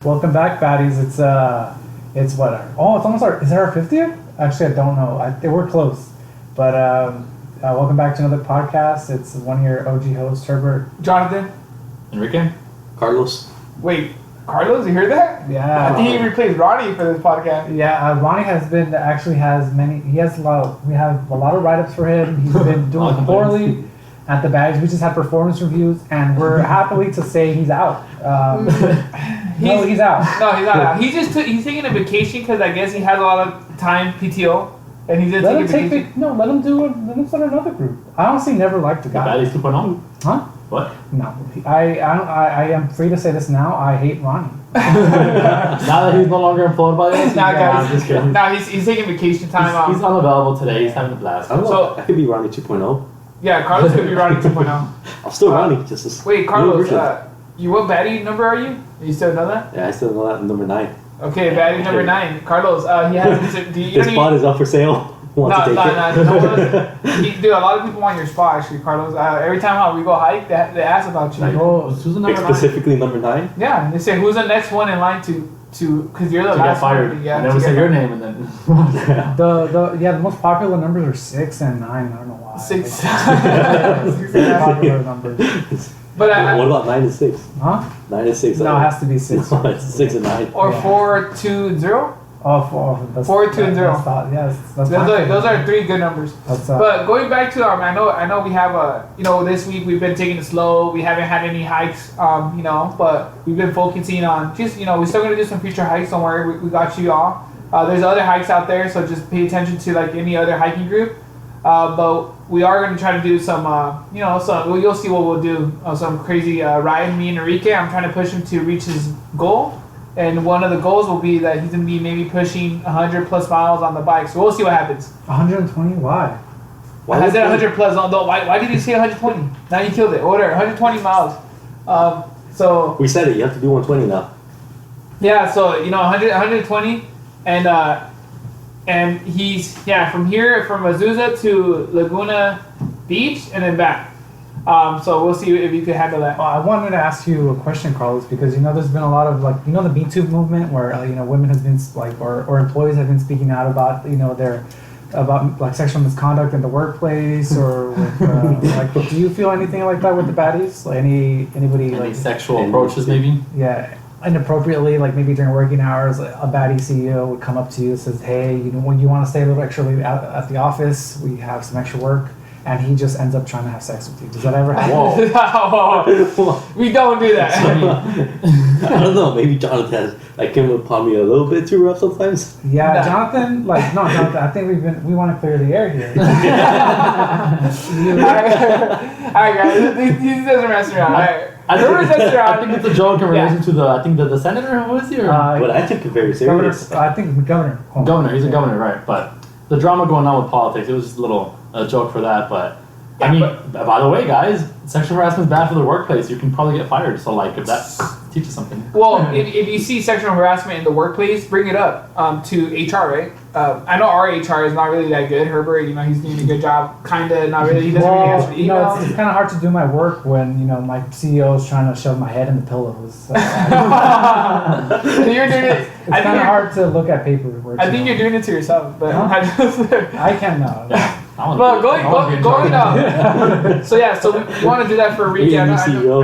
Welcome back, baddies. It's what? It's almost is it our 50th? Actually, I don't know. We're close, but welcome back to another podcast. It's one of your OG hosts, Herbert, Jonathan, Enrique, Carlos. Wait, Carlos, you heard that? Yeah. I think he replaced Ronnie for this podcast. Yeah, Ronnie we have a lot of write-ups for him. He's been doing poorly at the baddies. We just had performance reviews, and we're happily to say he's out. He's out. No, he's not out. He's taking a vacation because I guess he has a lot of time PTO, and he did take a vacation. Let him start another group. I honestly never liked the guy. Baddies 2.0. Huh? What? No, I am free to say this now. I hate Ronnie. Now that he's no longer employed by us, Guys, I'm just kidding. he's taking vacation time. He's unavailable today. He's having a blast. I don't know. I could be Ronnie 2.0. Yeah, Carlos could be Ronnie 2.0. I'm still Ronnie. Just as Wait, Carlos, what Baddie number are you? You still know that? Yeah, I still know that. Number 9. Okay, Baddie number 9. Carlos, he has. His spot is up for sale. No, a lot of people want your spot actually, Carlos. Every time we go hike, they ask about you. Like, who's the number 9? Specifically number 9. Yeah, and they say who's the next one in line to because you're the last get fired. one. Yeah, and then we say your name and then the most popular numbers are 6 and 9. I don't know why. 6. 6 are popular numbers. But what about 9 and 6? Huh? 9 and 6. No, it has to be 6. No, it's 6 and 9. Or 4, 2, 0. Oh, 4, 2, and 0. Those are 3 good numbers. But going back to I know we have this week we've been taking it slow. We haven't had any hikes, but we've been focusing on just we're still gonna do some future hikes. Don't worry, we got you all. There's other hikes out there, so just pay attention to like any other hiking group. But we are gonna try to do some, you'll see what we'll do. Some crazy ride. Me and Enrique, I'm trying to push him to reach his goal. And one of the goals will be that he's going to be maybe pushing 100 plus miles on the bike. So we'll see what happens. 120? Why? I said 100 plus. Why did you say 120? Now you killed it. Order 120 miles. So we said it. You have to do 120 now. Yeah. So 120, and he's from here from Azusa to Laguna Beach and then back. So we'll see if you could handle that. I wanted to ask you a question, Carlos, because there's been a lot of the Me Too movement where women have been or employees have been speaking out about about sexual misconduct in the workplace or with, do you feel anything like that with the baddies? Like any sexual approaches maybe? Yeah, inappropriately, like maybe during working hours, a baddie CEO would come up to you and says, "Hey, when you want to stay a little extra late at the office, we have some extra work." And he just ends up trying to have sex with you. Does that ever happen? Whoa. We don't do that. I don't know. Maybe Jonathan came upon me a little bit too rough sometimes. Yeah, no. Jonathan. I think we want to clear the air here. Alright, guys. He doesn't mess around. I think it's a joke in relation to the senator. Who is he? But I took it very serious. I think the governor. Governor. He's a governor, right? But the drama going on with politics, it was just a joke for that. But by the way, guys, sexual harassment is bad for the workplace. You can probably get fired. So if that teaches something. Well, if you see sexual harassment in the workplace, bring it up to HR, right? I know our HR is not really that good. Herbert, he's doing a good job. Kinda, not really. He doesn't really answer the emails. It's kind of hard to do my work when my CEO is trying to shove my head in the pillows. So you're doing it. It's kind of hard to look at paperwork. I think you're doing it to yourself, but I can't know. But going so we want to do that for Enrique. I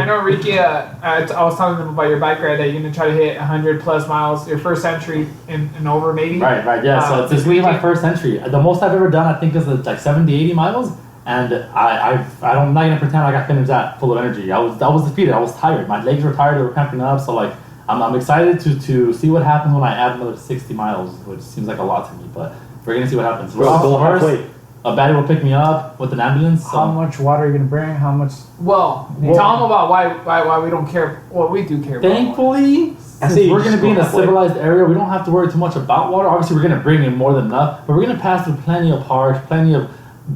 know Enrique. I was telling them about your bike ride that you're gonna try to hit 100 plus miles, your first entry and over maybe. Right. Yeah. So it's really my first entry. The most I've ever done, I think, is 70, 80 miles. And I'm not gonna pretend like I finished that full of energy. I was defeated. I was tired. My legs were tired. They were cramping up. So I'm excited to see what happens when I add another 60 miles, which seems like a lot to me. But we're gonna see what happens. First, a baddie will pick me up with an ambulance. So. How much water are you gonna bring? How much? Well, tell them about why we don't care. Well, we do care. Thankfully, since we're gonna be in a civilized area, we don't have to worry too much about water. Obviously, we're gonna bring in more than enough, but we're gonna pass through plenty of parks, plenty of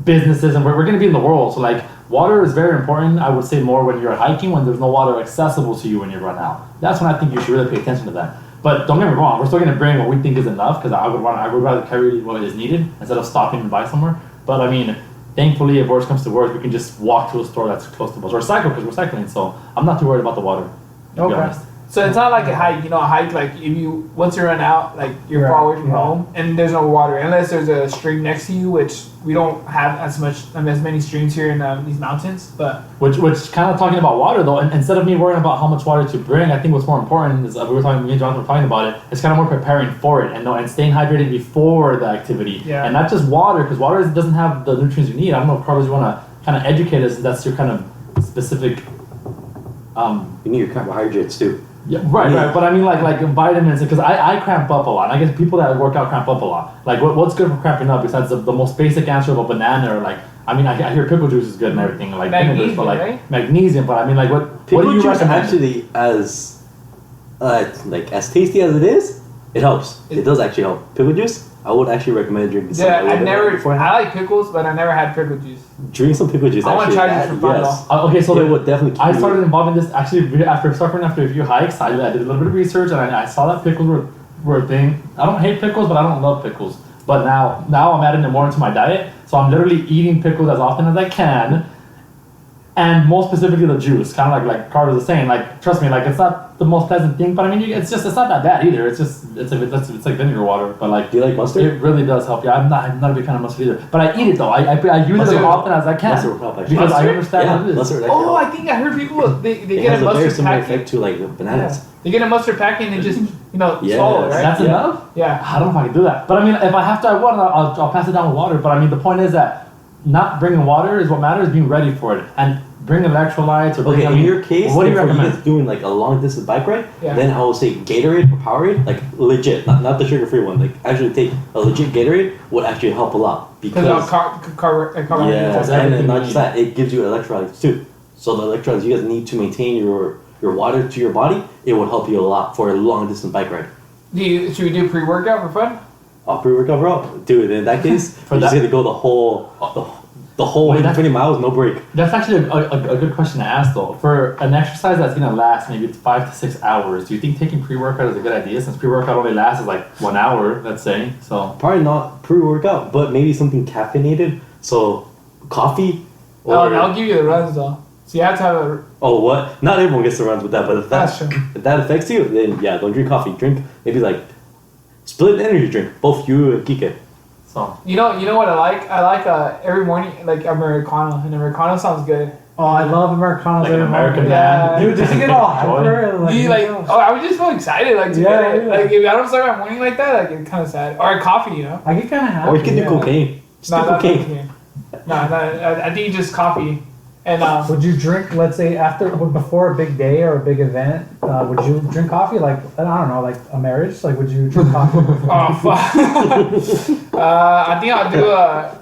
businesses, and we're gonna be in the world. So water is very important. I would say more when you're hiking, when there's no water accessible to you when you run out. That's when I think you should really pay attention to that. But don't get me wrong, we're still gonna bring what we think is enough because I would rather carry what is needed instead of stopping and buy somewhere. But thankfully, if worse comes to worse, we can just walk to a store that's close to us or cycle because we're cycling. So I'm not too worried about the water. To be honest. So it's not like a hike, a hike like once you run out, like you're far away from home and there's no water unless there's a stream next to you, which we don't have as many streams here in these mountains. But which kind of talking about water though, and instead of me worrying about how much water to bring, I think what's more important is me and Jonathan were talking about it. It's kind of more preparing for it and staying hydrated before the activity, and not just water, because water doesn't have the nutrients you need. I don't know if Carlos, you want to kind of educate us. That's your kind of specific. You need your carbohydrates too. Yeah, right. But I mean, like vitamins, because I cramp up a lot. I guess people that work out cramp up a lot. Like, what's good for cramping up besides the most basic answer of a banana or like, I mean, I hear pickle juice is good and everything, like magnesium, but like right? magnesium. But I mean, like, what do you recommend? Actually, as as tasty as it is, it helps. It does actually help. Pickle juice, I would actually recommend drinking. Yeah, I like pickles, but I never had pickle juice. Drink some pickle juice. I want to try this for fun though. Okay, so it would definitely. I started involving this actually after a few hikes. I did a little bit of research and I saw that pickles were a thing. I don't hate pickles, but I don't love pickles. But now I'm adding them more into my diet. So I'm literally eating pickles as often as I can. And more specifically the juice, kind of like Carlos was saying, like trust me, like it's not the most pleasant thing, but I mean it's not that bad either. It's like vinegar water, but like do you like mustard? It really does help. Yeah, I'm not a big fan of mustard either, but I eat it though. I use it as often as I can because I understand what it is. Mustard I think I heard people they get a mustard packet effect to like bananas. Yeah. They get a mustard packet and they just swallow it, right? That's enough. Yeah. I don't know if I can do that, but I mean if I have to, I'll pass it down with water. But I mean the point is that not bringing water is what matters. Being ready for it and bring electrolytes or bring. Okay, in your case, what do you recommend? If you're doing like a long distance bike ride, yeah. then I will say Gatorade or Powerade, like legit, not the sugar free one. Like actually take a legit Gatorade would actually help a lot because carbohydrates. And then not just that, it gives you electrolytes too. So the electrolytes you guys need to maintain your water to your body, it will help you a lot for a long distance bike ride. Should we do pre-workout for fun? Pre-workout, bro, dude. In that case, you're just gonna go the whole 120 miles, no break. That's actually a good question to ask though. For an exercise that's gonna last maybe 5 to 6 hours, do you think taking pre-workout is a good idea? Since pre-workout only lasts like 1 hour, let's say. So probably not pre-workout, but maybe something caffeinated. So coffee. I'll give you the runs though. So you have to have a. Oh what? Not everyone gets the runs with that, but if that affects you, then yeah, don't drink coffee. Drink maybe like split energy drink. Both you and Kike. So you know what I like? I like every morning like Americano, and Americano sounds good. Oh, I love Americanos. Like an American man. Dude, just to get all hyper. I would just feel excited to get it. Like if I don't start my morning like that, like it's kind of sad. Or a coffee, I get kind of happy. Or you can do cocaine. Just do cocaine. No, I think just coffee. And would you drink, let's say, before a big day or a big event? Would you drink coffee? Like I don't know, like a marriage? Like would you drink coffee? Oh fuck! I think I'll do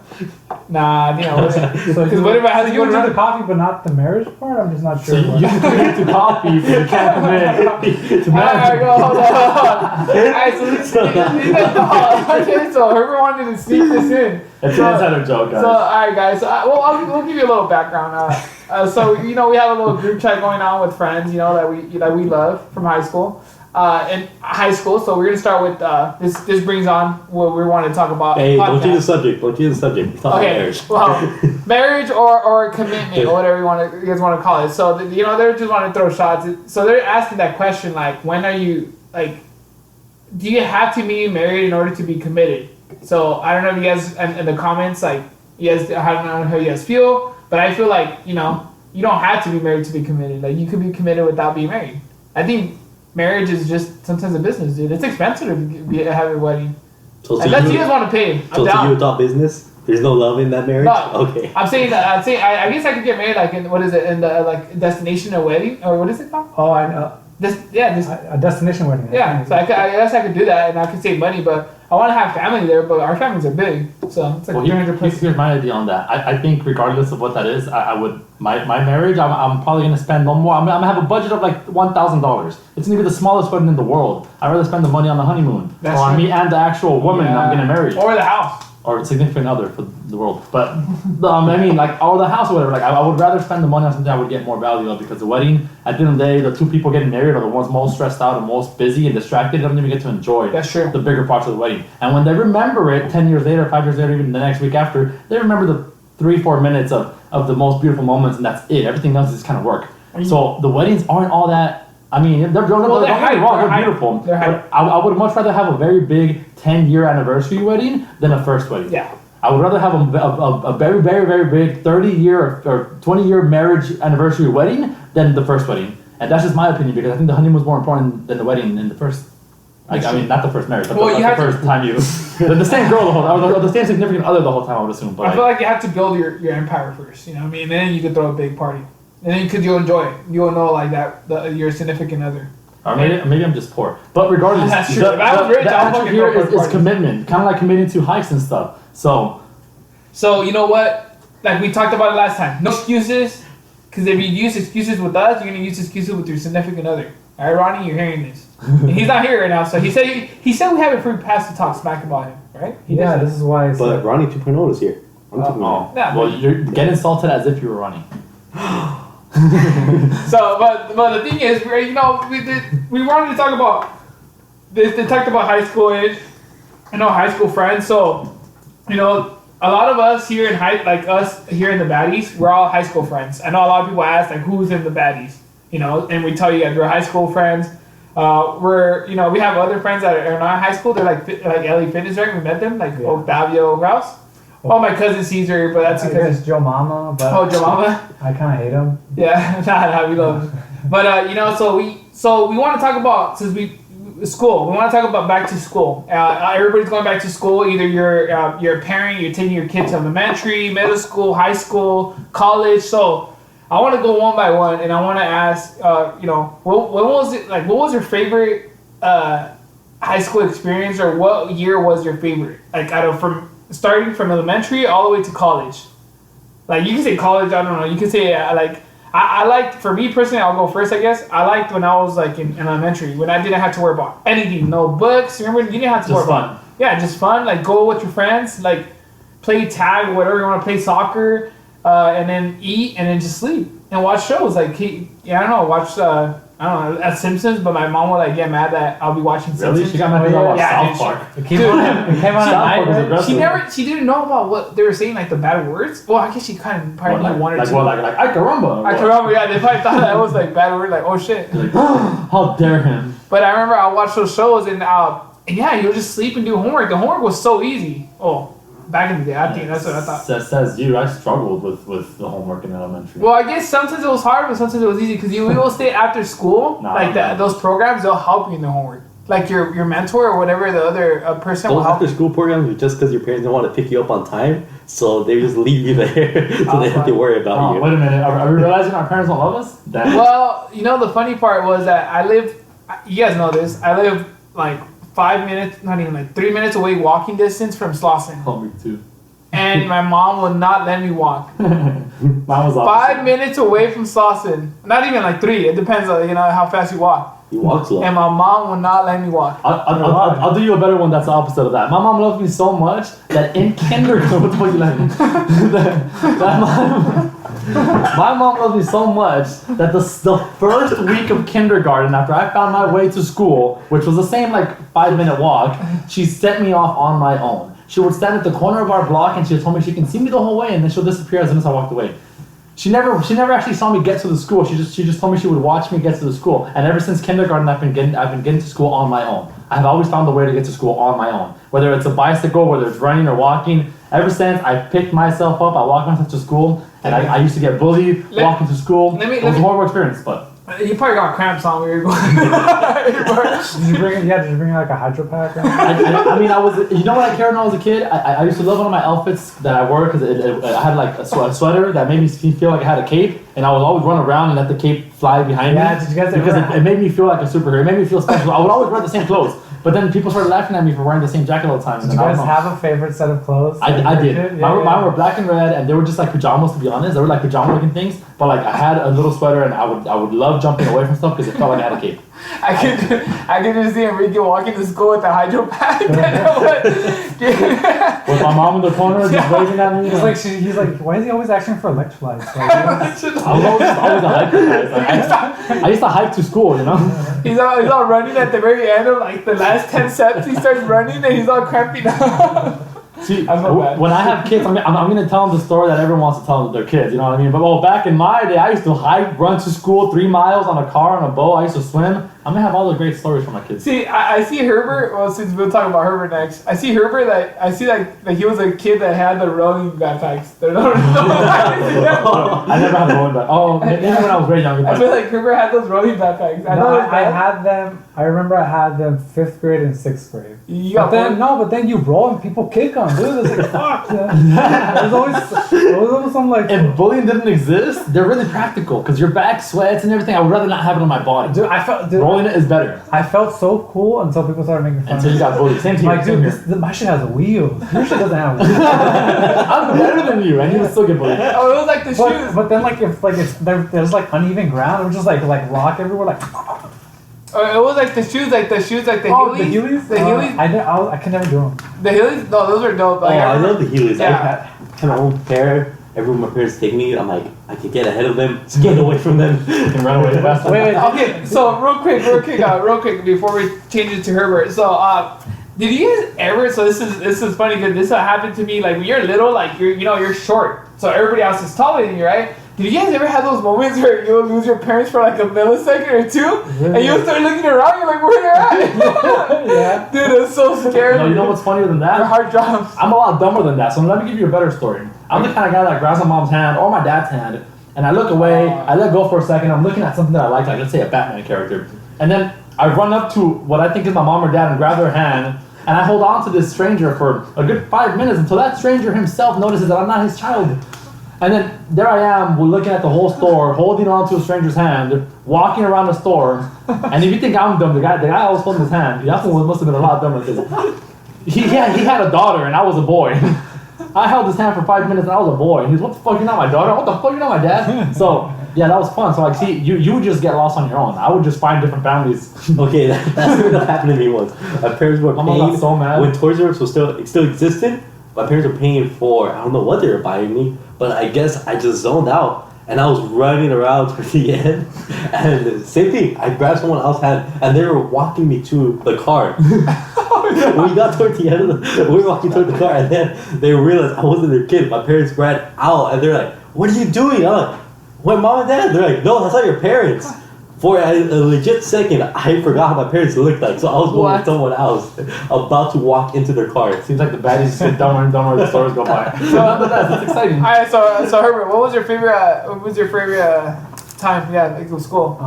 Nah, I think I wouldn't. Because what if I had to go to the coffee, but not the marriage part? I'm just not sure. So you can commit to coffee, but you can't commit to marriage. Hold on. Alright, so Herbert wanted to sneak this in. It's an insider joke, guys. So, alright, guys. We'll give you a little background. So we have a little group chat going on with friends, that we love from high school. In high school, so we're gonna start with this brings on what we want to talk about. Hey, don't change the subject. We're talking about marriage. Well, marriage or commitment or whatever you guys want to call it. So they just want to throw shots. So they're asking that question like, when are you like? Do you have to be married in order to be committed? So I don't know if you guys in the comments I don't know how you guys feel, but I feel like you don't have to be married to be committed. Like you could be committed without being married. I think marriage is just sometimes a business, dude. It's expensive to have a wedding. Unless you guys want to pay. So to you, it's all business? There's no love in that marriage? No. Okay. I'm saying that. I guess I could get married like in, what is it, in the like destination or wedding? Or what is it called? Oh, I know. A destination wedding. Yeah, so I guess I could do that and I could save money, but I want to have family there, but our families are big. So it's like 300 plus. Here's my idea on that. I think regardless of what that is, I would, my marriage, I'm probably going to spend no more. I'm going to have a budget of like $1,000. It's going to be the smallest wedding in the world. I'd rather spend the money on the honeymoon. That's or on me and the actual woman I'm going to marry. Or the house. Or significant other for the world. But, I mean, like, or the house or whatever. Like, I would rather spend the money on something I would get more value of, because the wedding, at the end of the day, the two people getting married are the ones most stressed out and most busy and distracted. They don't even get to enjoy the bigger parts of the wedding. And when they remember it 10 years later, 5 years later, even the next week after, they remember the 3-4 minutes of the most beautiful moments, and that's it. Everything else is kind of work. So the weddings aren't all that I mean, don't get me wrong, they're beautiful. But I would much rather have a very big 10-year anniversary wedding than a first wedding. Yeah. I would rather have a very, very, very big 30-year or 20-year marriage anniversary wedding than the first wedding. And that's just my opinion because I think the honeymoon is more important than the wedding in the first. I mean, not the first marriage, but the first time you. the same girl the whole time, or the same significant other the whole time, I would assume. But I feel like you have to build your empire first, you know what I mean? And then you can throw a big party. And then because you'll enjoy it. You'll know like that your significant other. Or maybe I'm just poor. But regardless, That's true. the answer here is commitment. Kind of like committing to hikes and stuff. So you know what? Like we talked about it last time. No excuses. Because if you use excuses with us, you're going to use excuses with your significant other. All right, Ronnie, you're hearing this. And he's not here right now. So he said we have a free pass to talk smack about him, right? This is why. But Ronnie 2.0 is here. Well, you're getting insulted as if you were Ronnie. So, but the thing is, you know, we wanted to talk about. They talked about high school age, high school friends. So, you know, a lot of us here us here in the Baddies, we're all high school friends. I know a lot of people ask like, who's in the Baddies, you know, and we tell you guys we're high school friends. We have other friends that are not high school. They're like LA Fitness, right? We met them, like Octavio Rouse. Oh, my cousin Caesar, but that's because Joe Mama. But Joe Mama. I kind of hate him. Yeah, we love him. But so we want to talk about school. We want to talk about back to school. Everybody's going back to school. Either you're a parent, you're taking your kids to elementary, middle school, high school, college. So I want to go one by one, and I want to ask, what was it like? What was your favorite high school experience, or what year was your favorite? Like starting from elementary all the way to college. Like you can say college, I don't know. You can say I liked, for me personally, I'll go first I guess. I liked when I was like in elementary, when I didn't have to worry about anything, no books. Remember, you didn't have to worry about. Yeah, just fun. Like go with your friends, like play tag, whatever you want to play, soccer, and then eat, and then just sleep and watch shows. Like at Simpsons, but my mom would get mad that I'll be watching Simpsons. Really? She got mad because I watched South Park. It came on at night. She didn't know about what they were saying, like the bad words. Well, I guess she kind of probably knew one or two. Like ay caramba. Ay caramba, yeah. They probably thought that was like bad word, like oh shit. Like, how dare him? But I remember I watched those shows and yeah, you'll just sleep and do homework. The homework was so easy. Oh. Back in the day, I think that's what I thought. Says you. I struggled with the homework in elementary. Well, I guess sometimes it was hard, but sometimes it was easy because we will stay after school. Those programs, they'll help you in the homework. Like your mentor or whatever the other person will help. After school programs are just because your parents don't want to pick you up on time, so they just leave you there, so they don't have to worry about you. Wait a minute, are we realizing our parents don't love us? Well, the funny part was that you guys know this, I live like 5 minutes, not even like 3 minutes away walking distance from Slauson. Oh, me too. And my mom would not let me walk. Mine was 5 minutes away from Slauson. Not even like 3. It depends on how fast you walk. You walk slow. And my mom would not let me walk. I'll do you a better one that's the opposite of that. My mom loved me so much that in kindergarten, what the fuck you like? My mom loved me so much that the first week of kindergarten, after I found my way to school, which was the same 5-minute walk, she sent me off on my own. She would stand at the corner of our block and she told me she can see me the whole way, and then she'll disappear as soon as I walked away. She never actually saw me get to the school. She just told me she would watch me get to the school. And ever since kindergarten, I've been getting to school on my own. I've always found a way to get to school on my own. Whether it's a bicycle, whether it's running or walking. Ever since I picked myself up, I walked myself to school, and I used to get bullied walking to school. It was a horrible experience, but. You probably got cramps on where you're going. Did you bring like a hydro pack? I mean, you know what I carried when I was a kid? I used to love one of my outfits that I wore because I had like a sweater that made me feel like I had a cape, and I would always run around and let the cape fly behind me. Yeah, did you guys because it made me feel like a superhero. It made me feel special. I would always wear the same clothes. But then people started laughing at me for wearing the same jacket all the time. Did you guys have a favorite set of clothes? I did. Mine were black and red, and they were just like pajamas, to be honest. They were like pajama-looking things. But I had a little sweater, and I would love jumping away from stuff because it felt like I had a cape. I could just see Enrique walking to school with a hydro pack. With my mom in the corner just waving at me. He's like, why is he always asking for electrolytes? I was always a hiker, guys. I used to hike to school, He's all running at the very end of the last 10 steps. He starts running and he's all cramping up. See, I feel bad. when I have kids, I'm going to tell them the story that everyone wants to tell their kids. You know what I mean? But back in my day, I used to hike, run to school 3 miles on a car on a boat. I used to swim. I'm gonna have all the great stories for my kids. See, I see Herbert. Well, since we'll talk about Herbert next, I see Herbert that he was a kid that had the rolling backpacks. I never had a rolling backpack. Oh, maybe when I was very young. I feel like Herbert had those rolling backpacks. I had them. I remember I had them 5th grade and 6th grade. But then you roll and people kick them, dude. It's like fuck. It was always some like. If bullying didn't exist, they're really practical because your back sweats and everything. I would rather not have it on my body. Dude, I felt rolling it is better. I felt so cool until people started making fun. Until you got bullied. Same thing. Like, dude, my shit has wheels. Your shit doesn't have wheels. I'm better than you, and you would still get bullied. Oh, it was like the shoes. But then if there's like uneven ground, it would just like lock everywhere like. It was like the shoes, like the Heelys. The Heelys? The Heelys? I can never do them. The Heelys? No, those are dope. Like, I love the Heelys. Yeah. I had my own pair. Everyone my parents take me, I'm like, I can get ahead of them, skate away from them, and run away faster. Wait. Okay, so real quick, before we change it to Herbert. So, did you guys ever? So this is funny because this happened to me. Like when you're little, like you're short, so everybody else is taller than you, right? Did you guys ever have those moments where you would lose your parents for like a millisecond or two, and you would start looking around, you're like, where they're at? Yeah. Dude, it's so scary. No, you know what's funnier than that? Your heart drops. I'm a lot dumber than that, so let me give you a better story. I'm the kind of guy that grabs my mom's hand or my dad's hand, and I look away, I let go for a second, I'm looking at something that I like let's say a Batman character, and then I run up to what I think is my mom or dad and grab their hand, and I hold on to this stranger for a good 5 minutes until that stranger himself notices that I'm not his child. And then there I am, we're looking at the whole store, holding on to a stranger's hand, walking around the store, and if you think I'm dumb, the guy always holding his hand, that one must have been a lot dumber because he had a daughter and I was a boy. I held his hand for 5 minutes and I was a boy. And he's, what the fuck, you're not my daughter? What the fuck, you're not my dad? So, yeah, that was fun. So, like, see, you would just get lost on your own. I would just find different families. Okay, that's what happened to me once. My parents were paying, so mad. when Toys R Us was still existed, my parents were paying for, I don't know what they were buying me, but I guess I just zoned out. And I was running around to the end. And same thing, I grabbed someone else's hand and they were walking me to the car. When we got toward the end of we were walking toward the car and then they realized I wasn't their kid. My parents ran out and they're like, what are you doing? I'm like, what, mom and dad? They're like, no, that's not your parents. For a legit second, I forgot how my parents looked like, so I was going with someone else, about to walk into their car. Seems like the baddies get dumber and dumber as the stories go by. So that's exciting. All right, so Herbert, what was your favorite? Time? Yeah, like school.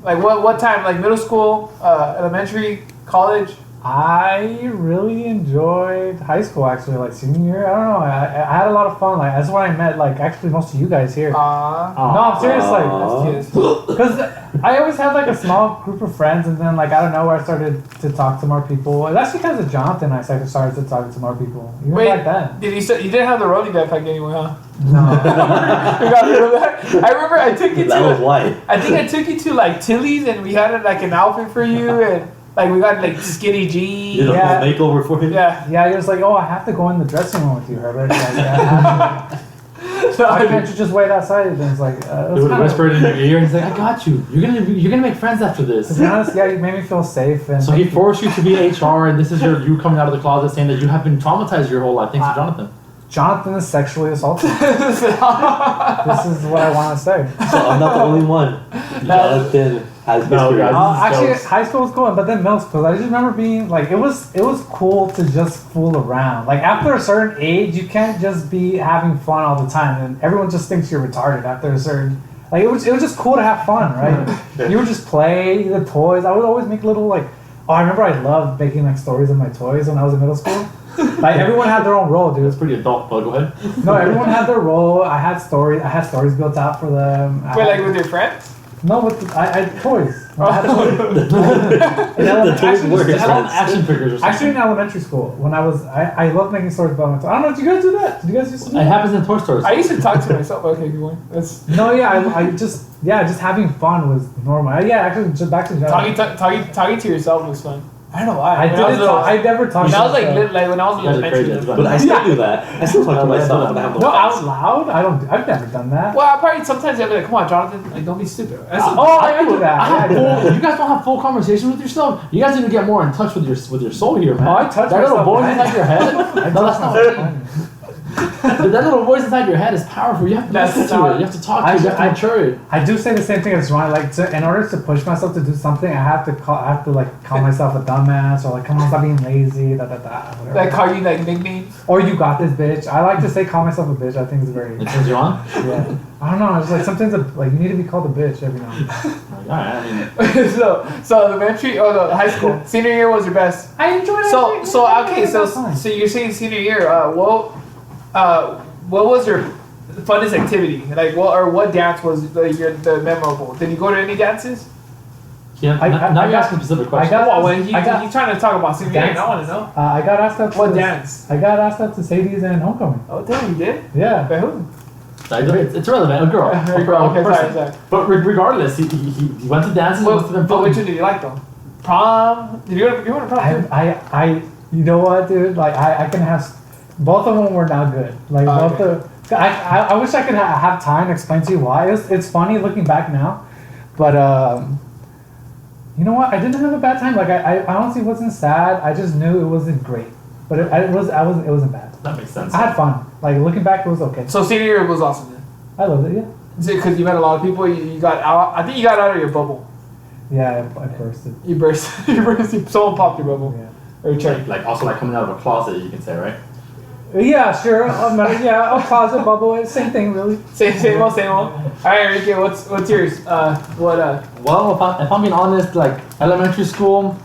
Like what time? Like middle school, elementary, college. I really enjoyed high school actually, like senior year. I don't know. I had a lot of fun. Like that's when I met like actually most of you guys here. No, I'm serious. Like, because I always had like a small group of friends, and then like I don't know where I started to talk to more people. That's because of Jonathan. I started to talk to more people. Even back then. Did you didn't have the rolling backpack anymore, huh? No. You got rid of that? I remember I took you to. That was why. I think I took you to like Tilly's, and we had like an outfit for you, and. Like we got like skinny jeans. You did a whole makeover for him? Yeah. He was like, oh, I have to go in the dressing room with you, Herbert. Like, why can't you just wait outside? And it's like, it would whisper in your ear and he's like, I got you. You're gonna make friends after this. To be honest, yeah, you made me feel safe. And so he forced you to be HR, and this is you coming out of the closet saying that you have been traumatized your whole life thanks to Jonathan. Jonathan is sexually assaulted. This is what I want to say. So I'm not the only one. Jonathan has history. Actually, high school was cool, but then middle school, I just remember being like, it was cool to just fool around. Like after a certain age, you can't just be having fun all the time, and everyone just thinks you're retarded after a certain. Like it was just cool to have fun, right? You would just play the toys. I would always make little like. Oh, I remember I loved making like stories of my toys when I was in middle school. Like everyone had their own role, dude. It's pretty adult, but go ahead. No, everyone had their role. I had stories built out for them. Wait, like with your friends? No, I had toys. I had The toys were action figures or something. Actually, in elementary school, when I loved making stories about my toys. I don't know, did you guys do that? Did you guys used to do that? It happens in Toy Stories. I used to talk to myself. Okay, you want? That's no, yeah, I just having fun was normal. Yeah, actually, just back to talking to yourself was fun. I don't know why. I never talked. When I was myself. like when I was in elementary. But I still do that. I still talk to myself when I have No, out loud? I've never done that. Well, I probably sometimes I'll be like, come on, Jonathan, like don't be stupid. I do that. You guys don't have full conversation with yourself. You guys need to get more in touch with your soul here, man. Oh, I touch that little myself, voice man. inside your head. No, that's not funny. But that little voice inside your head is powerful. You have to listen to it. You have to talk to it. You have to mature it. I do say the same thing as Ron. Like, in order to push myself to do something, I have to call myself a dumbass, or like, come on, stop being lazy, whatever. Like call you like nicknames. Or you got this, bitch. I like to say call myself a bitch. I think it's very. It turns you on? Yeah. I don't know. It's like sometimes like you need to be called a bitch every now and then. Alright, I mean. so elementary or the high school senior year was your best. I enjoyed it. So you're saying senior year. What was your funnest activity? Like what dance was the memorable? Did you go to any dances? Yeah, now you're asking specific questions. He's trying to talk about senior year. I want to know. I got asked out. What dance? I got asked out to Sadie's and homecoming. Oh damn, you did? Yeah. By who? It's irrelevant. A girl. Okay, sorry. But regardless, he went to dances. But which one did you like though? Prom? Did you go to prom? You know what, dude? Like I can have. Both of them were not good. Like I wish I could have time to explain to you why. It's funny looking back now, but you know what? I didn't have a bad time. Like I honestly wasn't sad. I just knew it wasn't great, but it wasn't bad. That makes sense. I had fun. Like looking back, it was okay. So senior year was awesome then. I loved it. Yeah. Is it because you met a lot of people? You got out. I think you got out of your bubble. Yeah, I bursted. You burst. Someone popped your bubble. Yeah. Or check. Like coming out of a closet, you can say, right? Yeah, sure. Yeah, a closet bubble. Same thing, really. Same old. All right, Enrique, what's yours? Well, if I'm being honest, like elementary school,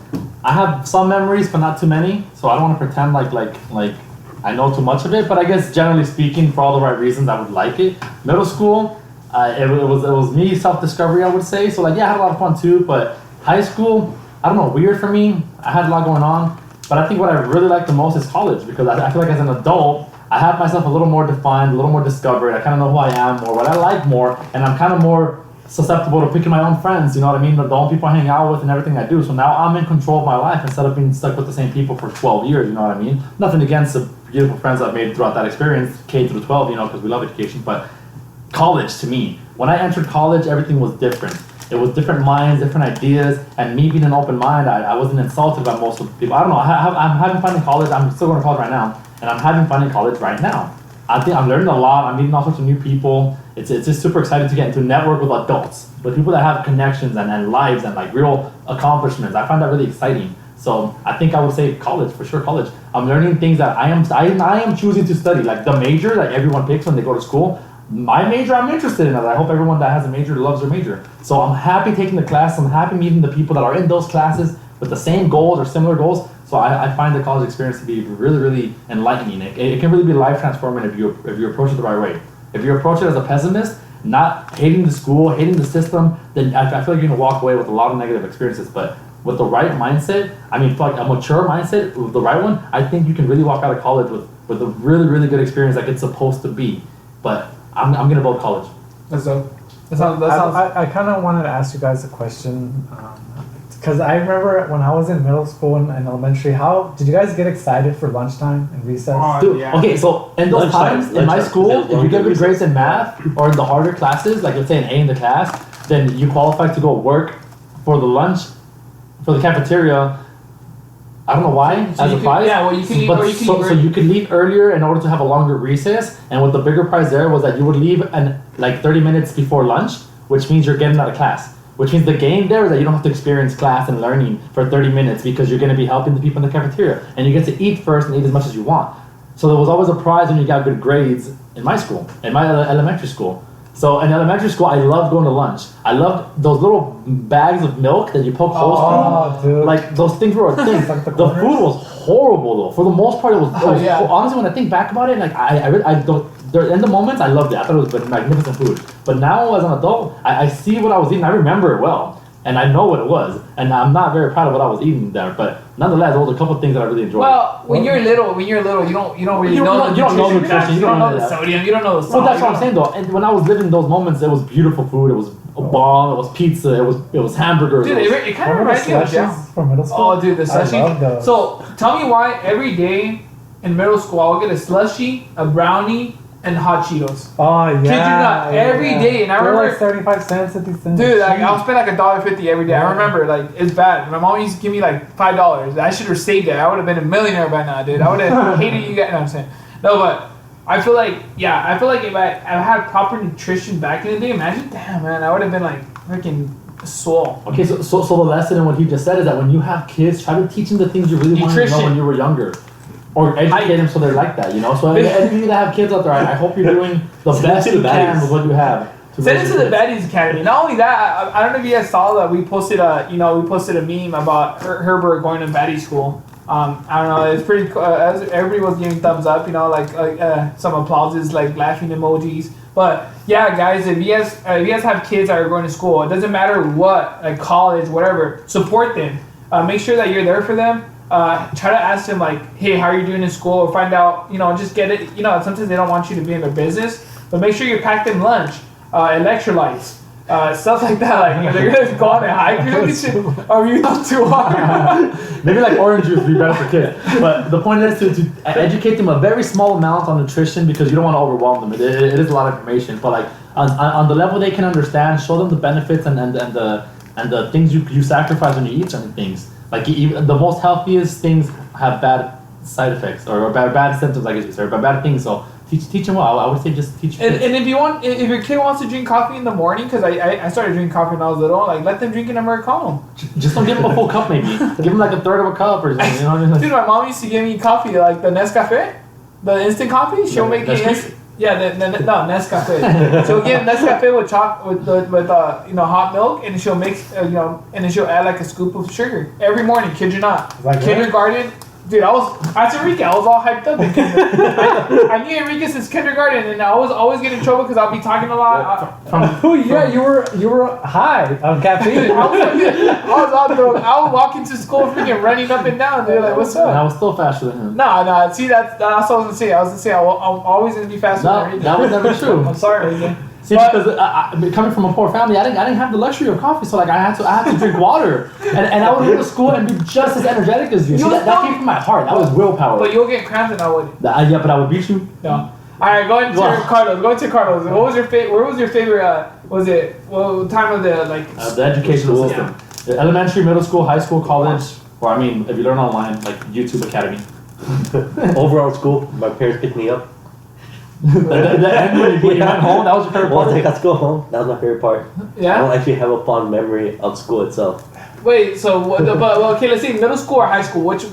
I have some memories, but not too many. So I don't want to pretend like I know too much of it. But I guess generally speaking, for all the right reasons, I would like it. Middle school, it was me self-discovery, I would say. So like, yeah, I had a lot of fun too. But high school, I don't know, weird for me. I had a lot going on. But I think what I really like the most is college, because I feel like as an adult, I have myself a little more defined, a little more discovered. I kind of know who I am more, what I like more, and I'm kind of more susceptible to picking my own friends, you know what I mean? The own people I hang out with and everything I do. So now I'm in control of my life instead of being stuck with the same people for 12 years, you know what I mean? Nothing against the beautiful friends I've made throughout that experience, K through 12, you know, because we love education. But college, to me, when I entered college, everything was different. It was different minds, different ideas, and me being an open mind, I wasn't insulted by most of the people. I don't know, I'm having fun in college. I'm still going to college right now, and I'm having fun in college right now. I think I'm learning a lot. I'm meeting all sorts of new people. It's just super exciting to get into network with adults, with people that have connections and lives and like real accomplishments. I find that really exciting. So I think I would say college, for sure college. I'm learning things that I am choosing to study, like the major that everyone picks when they go to school. My major I'm interested in it. I hope everyone that has a major loves their major. So I'm happy taking the class. I'm happy meeting the people that are in those classes with the same goals or similar goals. So I find the college experience to be really, really enlightening. It can really be life transforming if you approach it the right way. If you approach it as a pessimist, not hating the school, hating the system, then I feel like you're gonna walk away with a lot of negative experiences. But with the right mindset, I mean, like a mature mindset, with the right one, I think you can really walk out of college with a really, really good experience like it's supposed to be. But I'm gonna vote college. That sounds. I kind of wanted to ask you guys a question, because I remember when I was in middle school and elementary. How did you guys get excited for lunchtime and recess? Dude, yeah. Okay, so in those times in my school, if you get good grades in math or in the harder classes, like let's say an A in the class, then you qualify to go work for the lunch, for the cafeteria. I don't know why, so as a prize. Yeah, well, you can leave, or you can so you could leave earlier in order to have a longer recess. And what the bigger prize there was that you would leave like 30 minutes before lunch, which means you're getting out of class. Which means the gain there is that you don't have to experience class and learning for 30 minutes because you're going to be helping the people in the cafeteria. And you get to eat first and eat as much as you want. So there was always a prize when you got good grades in my school, in my elementary school. So in elementary school, I loved going to lunch. I loved those little bags of milk that you poke holes through. Dude. Like those things were a thing. Like the food was horrible though. For the most part, it was honestly, when I think back about it, like I don't. In the moments, I loved it. I thought it was magnificent food. But now, as an adult, I see what I was eating. I remember it well, and I know what it was. And I'm not very proud of what I was eating there. But nonetheless, those are a couple of things that I really enjoyed. Well, when you're little, you don't really know the sodium. You don't know the salt. Well, that's what I'm saying though. And when I was living those moments, it was beautiful food. It was bomb. It was pizza. It was hamburgers. Dude, it kind of reminds me of Jam. From middle school. Oh, dude, the slushy. I love those. So tell me why every day in middle school I would get a slushy, a brownie, and hot Cheetos. Oh yeah. Kid you not, every day, and I They're remember like 75 cents, 50 cents. dude, like I'll spend like $1.50 every day. I remember, like it's bad. My mom used to give me like $5. I should have saved it. I would have been a millionaire by now, dude. I would have hated you guys. No, I'm saying no, but I feel like if I had proper nutrition back in the day, imagine, damn man, I would have been like freaking swole. Okay, so the lesson in what he just said is that when you have kids, try to teach them the things you really wanted to know when you were younger. Or educate them so they're like that, you know? So any of you that have kids out there, I hope you're doing the best you can with what you have. Send it to the Baddies Academy. Not only that, I don't know if you guys saw that we posted a meme about Herbert going to Baddie school. I don't know, it's pretty cool. Everybody was giving thumbs up, you know, like some applauses, like laughing emojis. But yeah, guys, if you guys have kids that are going to school, it doesn't matter what, like college, whatever, support them. Make sure that you're there for them. Try to ask them like, hey, how are you doing in school? Or find out, you know, just get it. You know, sometimes they don't want you to be in their business, but make sure you pack them lunch, electrolytes, stuff like that. Like, if they're gonna go on a hike, are you not too hard? Maybe like orange juice would be better for kids. But the point is to educate them a very small amount on nutrition because you don't want to overwhelm them. It is a lot of information, but like on the level they can understand, show them the benefits and the things you sacrifice when you eat certain things. Like even the most healthiest things have bad side effects or bad symptoms, I guess, or bad things. So teach them well. I would say just teach. And if your kid wants to drink coffee in the morning, because I started drinking coffee when I was little, like let them drink an Americano. Just don't give them a full cup, maybe. Give them like a third of a cup or something. You know what I mean? Dude, my mom used to give me coffee, like the Nescafe, the instant coffee. She'll make it. Yeah, Nescafe. She'll get Nescafe with hot milk, and she'll mix and then she'll add like a scoop of sugar every morning. Kid you not. Like kindergarten, dude. I was Enrique. I was all hyped up. I knew Enrique since kindergarten, and I was always getting in trouble because I'll be talking a lot. You were high on caffeine. I was on drugs. I would walk into school freaking running up and down. Dude, like, what's up? And I was still faster than him. No. See, that's what I was gonna say. I'm always gonna be faster than Enrique. That was never true. I'm sorry, Enrique. See, because coming from a poor family, I didn't have the luxury of coffee, so like I had to drink water, and I would go to school and be just as energetic as you. See, that came from my heart. That was willpower. But you'll get cramps and I wouldn't. Yeah, but I would beat you. No. All right, going to Carlos. What was your favorite? Where was your favorite? What time of the the educational system? Yeah. Elementary, middle school, high school, college, or I mean, if you learn online, like YouTube Academy. Overall school, my parents picked me up. the end when you went home, that was your favorite part? Once I got to go home, that was my favorite part. Yeah? I don't actually have a fond memory of school itself. Wait, so okay, let's see, middle school or high school? What do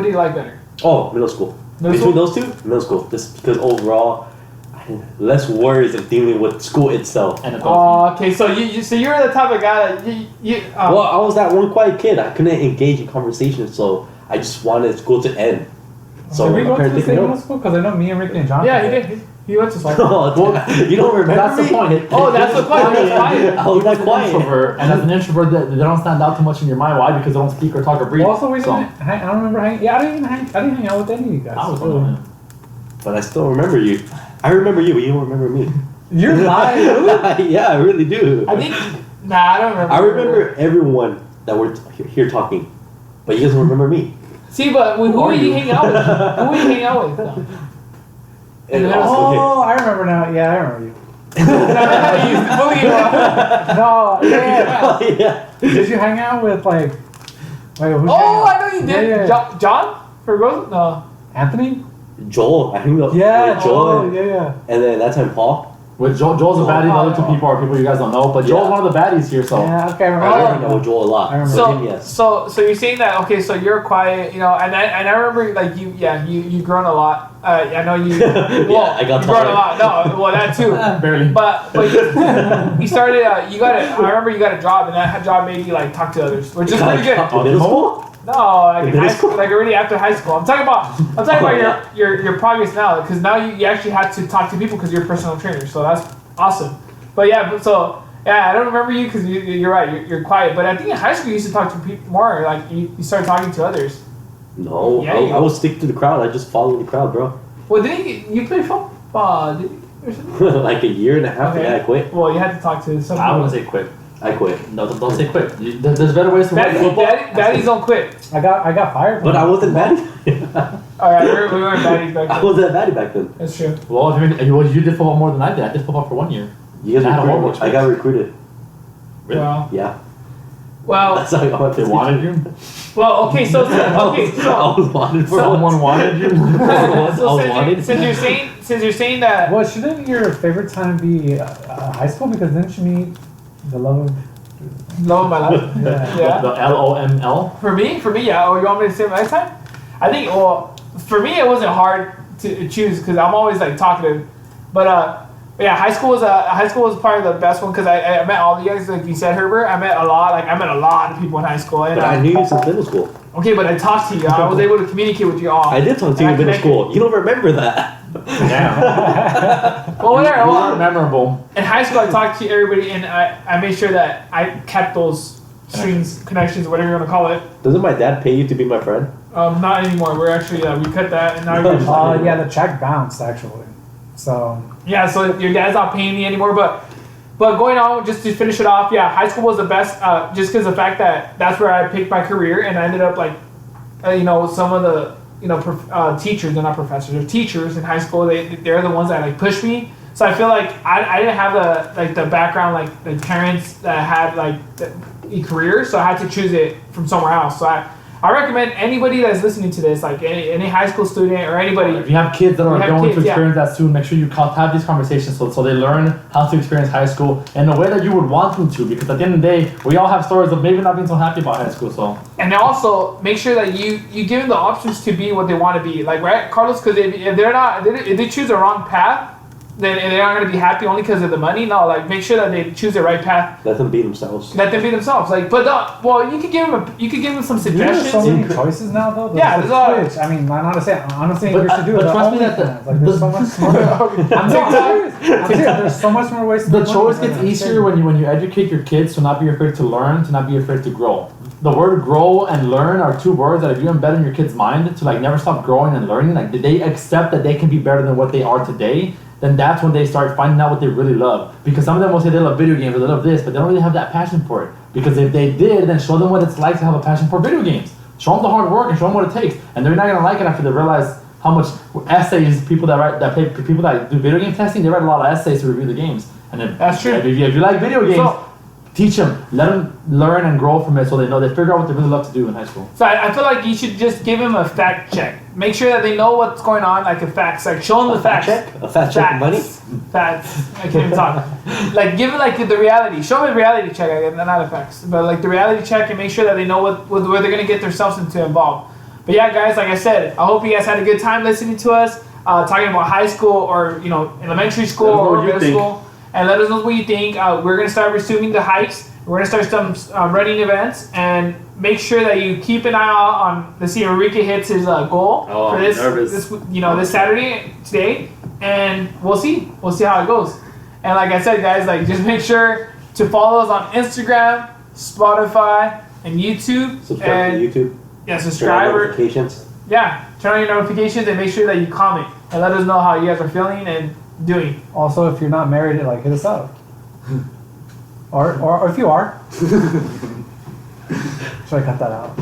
you like better? Oh, middle school. Between those two, middle school. Just because overall, I had less worries of dealing with school itself. Okay, so you're the type of guy that well, I was that one quiet kid. I couldn't engage in conversation, so I just wanted school to end. So did we go to the same middle school? Because I know me and Ricky and John. Yeah, he did. He went to school. You don't remember? That's the point. That's the point. I was that quiet. Introvert, and as an introvert, they don't stand out too much in your mind. Why? Because they don't speak or talk or breathe. Well, also, I don't remember hanging. Yeah, I didn't hang out with any of you guys. I was with him. But I still remember you. I remember you, but you don't remember me. You're lying. Yeah, I really do. I think. Nah, I don't remember. I remember everyone that were here talking, but you guys don't remember me. See, but who were you hanging out with? Who were you hanging out with? I remember now. Yeah, I remember you. You used to bully you. No, yeah. Yeah. Did you hang out with like? Wait, who's I know you did. Yeah. John? For girls? No. Anthony? Joel. I think Yeah, Joel. Yeah. And then that time Paul. With Joel's a baddie, the other two people are people you guys don't know, but Joel's one of the baddies here, so. Yeah, okay, I remember. I hang out with Joel a lot. I remember. him, yes. So you're saying that, okay, so you're quiet, and I remember like you've grown a lot. I know you. Well, I got you've grown a lot. No, well that too. Barely. But you started. I remember you got a job, and that job made you like talk to others, which is pretty good. Middle school? No, like in high school, like already after high school. I'm talking about your progress now, because now you actually had to talk to people because you're a personal trainer. So that's awesome. But I don't remember you because you're right. You're quiet. But I think in high school you used to talk to people more. Like you started talking to others. No, I would stick to the crowd. I just follow the crowd, bro. Well, you play football? Like a year and a half, Okay. and I quit. Well, you had to talk to some. I wouldn't say quit. I quit. No, don't say quit. There's better ways to watch football. Baddies don't quit. I got fired. But I wasn't Baddie. Alright, we weren't baddies back I then. wasn't Baddie back then. That's true. Well, you did football more than I did. I did football for 1 year. You guys I had a horrible recruited. I got recruited. Really? Yeah. Well, That's how I got my They wanted you? well, okay, so I was wanted for Someone wanted you? I was wanted. since you're saying that. Well, shouldn't your favorite time be high school? Because then you meet the love of. Love of my life. Yeah. Yeah. The LOML? For me, yeah. Oh, you want me to say my time? I think. Well, for me, it wasn't hard to choose because I'm always like talkative. But yeah, high school was probably the best one because I met all the guys, like you said, Herbert. I met a lot of people in high school. And, But I knew you since middle school. okay, but I talked to you. I was able to communicate with you all. I did talk to you in middle school. You don't remember that. Damn. Well, whatever. You Well, are memorable. in high school, I talked to everybody, and I made sure that I kept those strings, connections, whatever you want to call it. Doesn't my dad pay you to be my friend? Not anymore. We're actually we cut that, and now you're just, Yeah, the check bounced actually. So yeah. So your dad's not paying me anymore, but going on, just to finish it off, yeah, high school was the best, just because the fact that that's where I picked my career, and I ended up like, some of the teachers, they're not professors, they're teachers in high school. They're the ones that like pushed me. So I feel like I didn't have the background like the parents that had like a career, so I had to choose it from somewhere else. So I recommend anybody that's listening to this, like any high school student or anybody. If you have kids that are going to kids, experience that soon, make sure you have these conversations so they learn how to experience high school in a way that you would want them to. Because at the end of the day, we all have stories of maybe not being so happy about high school. So And also make sure that you give them the options to be what they want to be, like, right, Carlos? Because if they choose the wrong path, then they're not going to be happy only because of the money. No, like make sure that they choose the right path. Let them be themselves. Let them be themselves. Like, but you could give them some suggestions. there's so many choices now, though. Yeah, there's a lot. Twitch. I mean, I'm not saying you But should do it. trust me Only that fans. Like, there's so much more. I'm serious. There's so much more ways to the make choice money. gets easier when you educate your kids to not be afraid to learn, to not be afraid to grow. The word grow and learn are two words that if you embed in your kid's mind to like never stop growing and learning, like they accept that they can be better than what they are today, then that's when they start finding out what they really love. Because some of them will say they love video games or they love this, but they don't really have that passion for it. Because if they did, then show them what it's like to have a passion for video games. Show them the hard work and show them what it takes. And they're not gonna like it after they realize how much essays people that do video game testing, they write a lot of essays to review the games. And That's true. If you like video games, So- teach them, let them learn and grow from it so they figure out what they really love to do in high school. So I feel like you should just give them a fact check. Make sure that they know what's going on, like a fact check. Show them the facts. A fact check of money? Facts. I can't even talk. Like give it like the reality. Show them a reality check. Not a facts, but like the reality check, and make sure that they know where they're gonna get themselves into involved. But yeah, guys, like I said, I hope you guys had a good time listening to us, talking about high school or elementary school or middle school. And let us know what you think. We're going to start resuming the hikes. We're going to start some running events. And make sure that you keep an eye out on, let's see if Enrique hits his goal for this Saturday, today. And we'll see. We'll see how it goes. And like I said, guys, like just make sure to follow us on Instagram, Spotify, and YouTube. Subscribe to YouTube. Yeah, subscribe. Turn on notifications. Yeah, turn on your notifications and make sure that you comment. And let us know how you guys are feeling and doing. Also, if you're not married, like hit us up. or if you are. Should I cut that out?